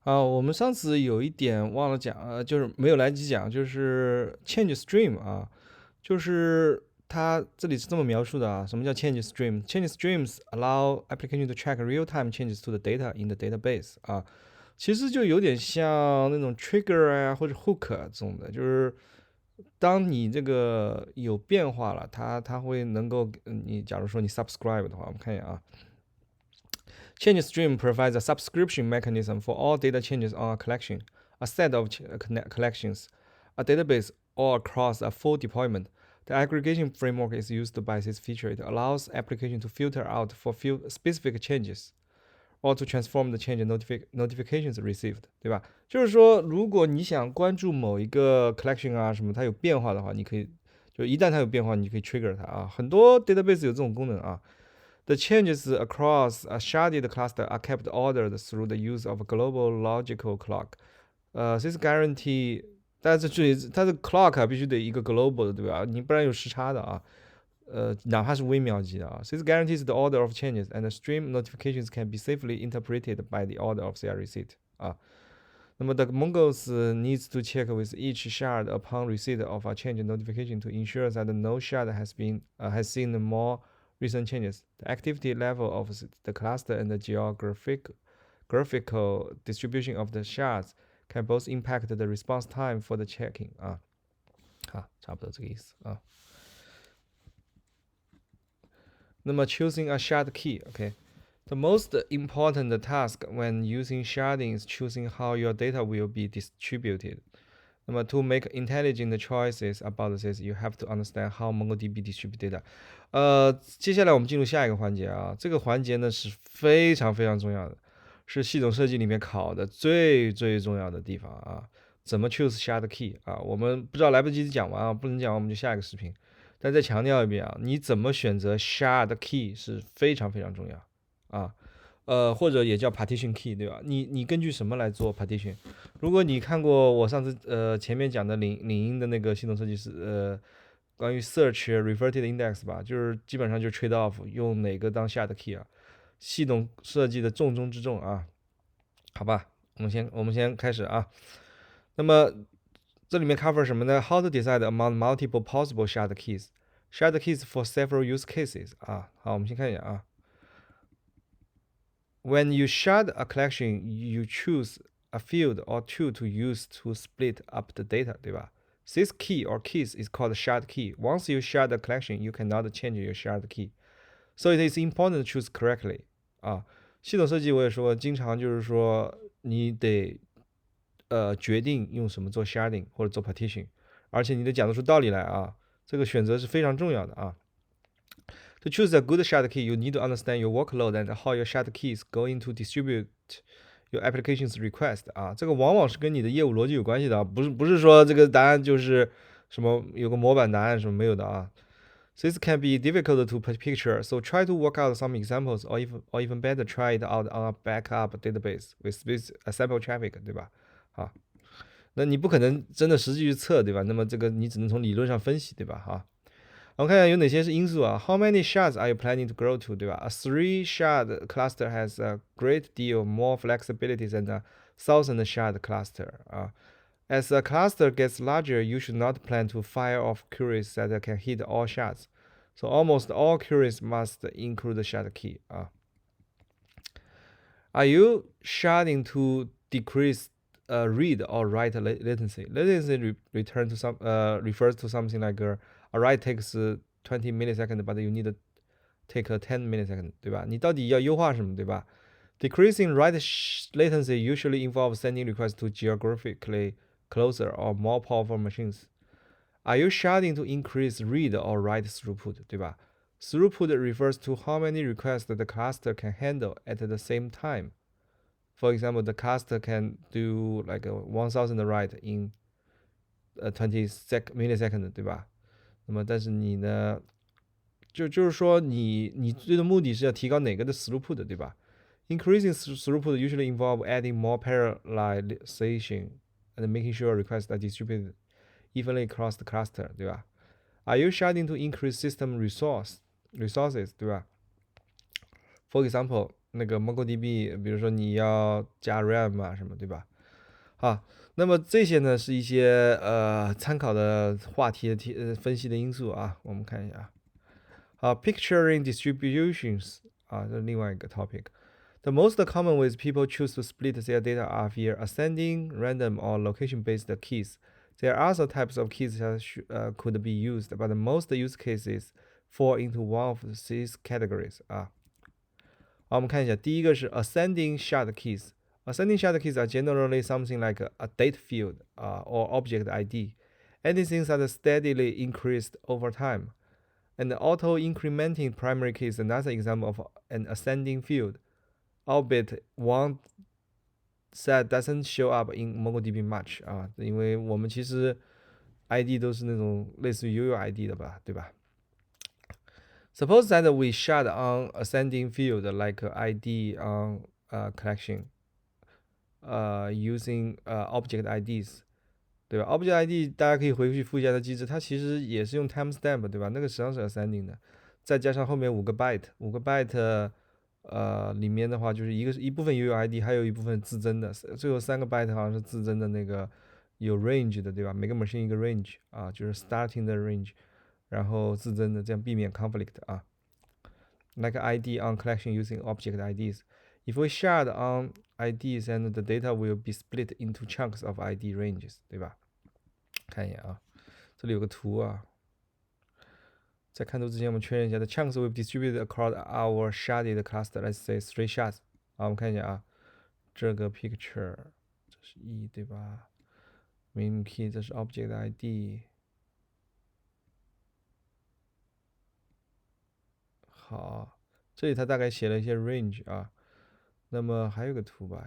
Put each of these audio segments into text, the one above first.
我们上次有一点忘了讲，就是没有来得及讲，就是 change stream 啊，就是它这里是这么描述的啊，什么叫 change stream？Change streams allow application to track real-time changes to the data in the database 啊，其实就有点像那种 trigger 啊或者 hook 啊这种的，就是当你这个有变化了，它会能够，你假如说你 subscribe 的话，我们看一下啊。Change stream provides a subscription mechanism for all data changes on a collection, a set of collections, a database, or across a full deployment. The aggregation framework is used by this feature. It allows application to filter out for few specific changes or to transform the change notifications received，对吧？就是说，如果你想关注某一个 collection 啊什么，它有变化的话，你可以就一旦它有变化，你可以 trigger 它啊。很多 database 有这种功能啊。The changes across a sharded cluster are kept ordered through the use of a global logical clock. This guarantee，但是注意，它的 clock 必须得一个 global 的，对吧？你不然有时差的啊。哪怕是微秒级的啊。This guarantees the order of changes and the stream notifications can be safely interpreted by the order of their receipt 啊。那么 the Mongoose needs to check with each shard upon receipt of a change notification to ensure that no shard has seen more recent changes. The activity level of the cluster and the graphical distribution of the shards can both impact the response time for the checking 啊。好，差不多这个意思啊。那么 choosing a shard key，OK，the most important task when using sharding is choosing how your data will be distributed. 那么 to make intelligent choices about this, you have to understand how MongoDB distribute data. 接下来我们进入下一个环节啊，这个环节呢是非常非常重要的，是系统设计里面考的最重要的地方啊。怎么 choose shard key 啊？我们不知道来不及讲完啊，不能讲完我们就下一个视频。但再强调一遍啊，你怎么选择 shard key 是非常非常重要啊。或者也叫 partition key，对吧？你根据什么来做 partition？如果你看过我上次前面讲的领英的那个系统设计师关于 search reverted index 吧，就是基本上就 trade off 用哪个当 shard key 啊，系统设计的重中之重啊。好吧，我们先开始啊。那么这里面 cover 什么呢？How to decide among multiple possible shard keys？Shard keys for several use cases 啊。好，我们先看一下啊。When you shard a collection, you choose a field or two to use to split up the data， 对吧？This key or keys is called shard key. Once you shard a collection, you cannot change your shard key. So it is important to choose correctly. 啊，系统设计我也说，经常就是说你得决定用什么做 sharding 或者做 partition， 而且你得讲得出道理来啊。这个选择是非常重要的啊。To choose a good shard key, you need to understand your workload and how your shard key is going to distribute your application's request 啊，这个往往是跟你的业务逻辑有关系的啊，不是说这个答案就是什么有个模板答案什么没有的啊。This can be difficult to picture, so try to work out some examples, or even better, try it out on a backup database with sample traffic， 对吧？好，那你不可能真的实际去测，对吧？那么这个你只能从理论上分析，对吧？好。我们看一下有哪些是因素啊 ？How many shards are you planning to grow to， 对吧？A three-shard cluster has a great deal more flexibility than a thousand-shard cluster 啊。As a cluster gets larger, you should not plan to fire off queries that can hit all shards. So almost all queries must include the shard key 啊。Are you sharding to decrease read or write latency? Latency refers to something like a write takes 20 milliseconds, but you need to take 10 milliseconds， 对吧？你到底要优化什么，对吧？Decreasing write latency usually involves sending requests to geographically closer or more powerful machines. Are you sharding to increase read or write throughput， 对吧？Throughput refers to how many requests the cluster can handle at the same time. For example, the cluster can do like 1000 write in 20 milliseconds， 对吧？那么但是你呢，就是说你最终目的是要提高哪个的 throughput， 对吧？Increasing throughput usually involve adding more parallelization and making sure requests are distributed evenly across the cluster， 对吧？Are you sharding to increase system resources， 对吧？For example, 那个 MongoDB，比如说你要加 RAM 啊什么，对吧？好，那么这些呢是一些参考的话题的分析的因素啊，我们看一下。好，picturing distributions 啊，这是另外一个 topic。The most common ways people choose to split their data are via ascending, random, or location-based keys. There are other types of keys that could be used, but most use cases fall into one of these categories 啊。好，我们看一下，第一个是 ascending shard keys。Ascending shard keys are generally something like a date field or object ID, anything that steadily increased over time. An auto-incrementing primary key is another example of an ascending field, albeit one that doesn't show up in MongoDB much 啊，因为我们其实 ID 都是那种类似于悠悠 ID 的吧，对吧？Suppose that we shard on ascending field like ID on collection, using object IDs，对吧？Object ID 大家可以回去复习一下它的机制，它其实也是用 timestamp，对吧？那个实际上是 ascending 的，再加上后面5个byte，里面的话就是一部分 UUID，还有一部分自增的，最后3个byte 好像是自增的那个有 range 的，对吧？每个 machine 一个 range 啊，就是 starting 的 range，然后自增的，这样避免 conflict 啊。Like ID on collection using object IDs. If we shard on IDs, and the data will be split into chunks of ID ranges，对吧？看一眼啊，这里有个图啊。在看图之前，我们确认一下，the chunks will be distributed across our sharded cluster. Let's say 3 shards。好，我们看一下啊，这个 picture，这是 E 对吧 ？Main key 这是 object ID。好，这里它大概写了一些 range 啊。那么还有个图吧，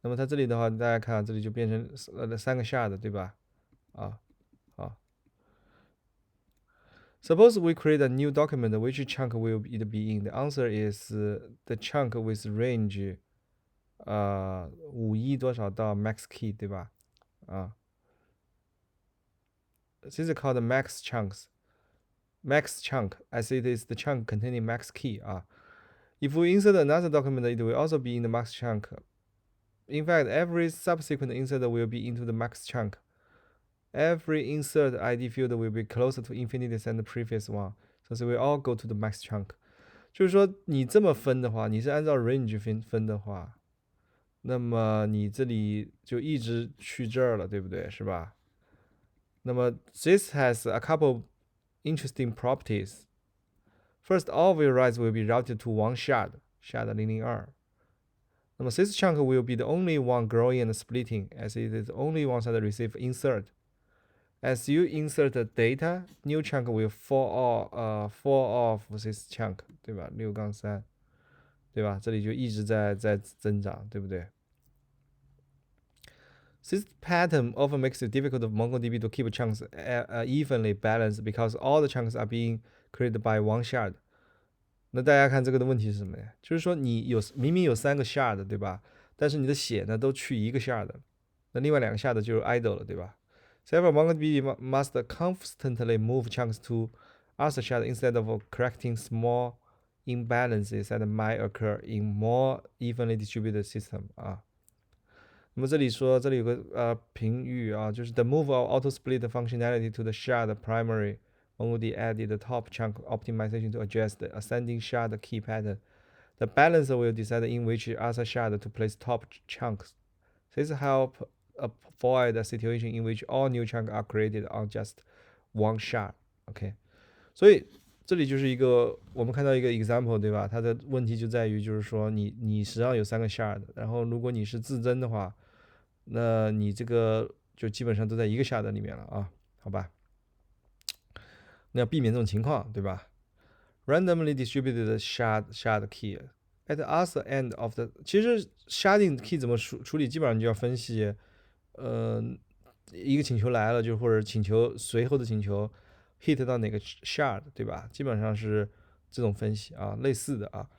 那么它这里的话，大家看啊，这里就变成3个 shard，对吧？啊，好。Suppose we create a new document, which chunk will it be in? The answer is the chunk with range 51多少到 max key，对吧？啊，this is called max chunks. Max chunk, as it is the chunk containing max key 啊。If we insert another document, it will also be in the max chunk. In fact, every subsequent insert will be into the max chunk. Every insert ID field will be closer to infinity than the previous one, so they will all go to the max chunk. 就是说，你这么分的话，你是按照 range 分的话，那么你这里就一直去这儿了，对不对？是吧？那么 this has a couple interesting properties. First, all variables will be routed to one shard 002。那么 this chunk will be the only one growing and splitting, as it is the only one that receive insert. As you insert the data, new chunk will fall off this chunk， 对吧？6-3，对吧？这里就一直在增长，对不对？This pattern often makes it difficult for MongoDB to keep chunks evenly balanced because all the chunks are being created by one shard。那大家看这个的问题是什么呀？就是说你明明有3个 shard， 对吧？但是你的写呢都去1个 shard， 那另外2个 shard 就是 idle 了，对吧？Therefore, MongoDB must constantly move chunks to other shards instead of correcting small imbalances that might occur in more evenly distributed system 啊。那么这里说，这里有个评语啊，就是 the move of auto split functionality to the shard primary MongoDB added the top chunk optimization to address the ascending shard key pattern. The balancer will decide in which other shard to place top chunks. This helps avoid a situation in which all new chunks are created on just one shard. OK， 所以这里就是我们看到一个 example， 对吧？它的问题就在于，就是说你实际上有3个 shard， 然后如果你是自增的话，那你这个就基本上都在1个 shard 里面了啊，好吧？那要避免这种情况，对吧？Randomly distributed shard key at the other end of the， 其实 sharding key 怎么处理，基本上你就要分析，一个请求来了，就或者随后的请求 hit 到哪个 shard， 对吧？基本上是这种分析啊，类似的啊。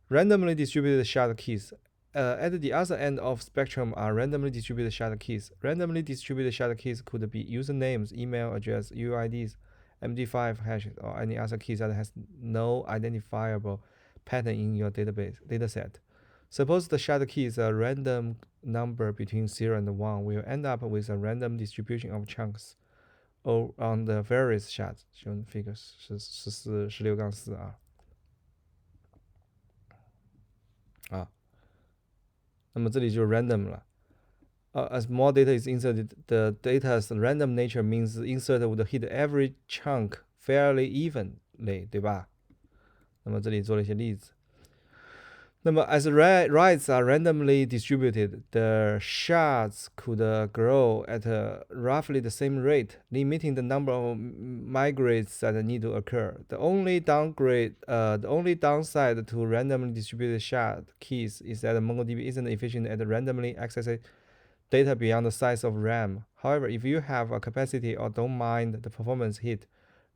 Randomly distributed shard keys. At the other end of spectrum are randomly distributed shard keys. Randomly distributed shard keys could be usernames, email address, UIDs, MD5 hashes, or any other keys that has no identifiable pattern in your dataset. Suppose the shared key is a random number between 0 and 1. We'll end up with a random distribution of chunks on the various shards. Shown figure 14-16-4啊。那么这里就是 random 了。As more data is inserted, the data's random nature means insert would hit every chunk fairly evenly, 对吧？那么这里做了一些例子。那么 as writes are randomly distributed, the shards could grow at roughly the same rate, limiting the number of migrates that need to occur. The only downside to randomly distributed shard keys is that MongoDB isn't efficient at randomly accessing data beyond the size of RAM. However, if you have a capacity or don't mind the performance hit,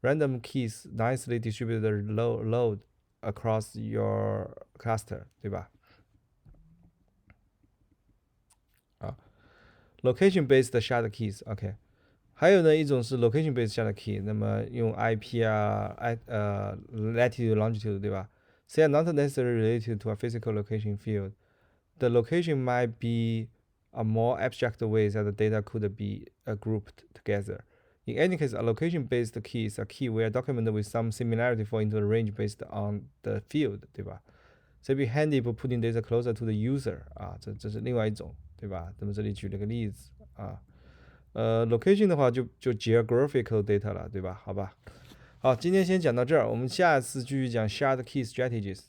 random keys nicely distribute the load across your cluster, 对吧？ location-based shard keys, OK。还有呢一种是 location-based shard key， 那么用 IP latitude, longitude, 对吧？ They are not necessarily related to a physical location field. The location might be a more abstract way that the data could be grouped together. In any case, a location-based key is a key where a document with some similarity fall into a range based on the field, 对吧？ So be handy for putting data closer to the user 啊，这是另外一种，对吧？那么这里举了个例子啊。location 的话就 geographical data 了，对吧？好吧。好，今天先讲到这儿，我们下次继续讲 shard key strategies。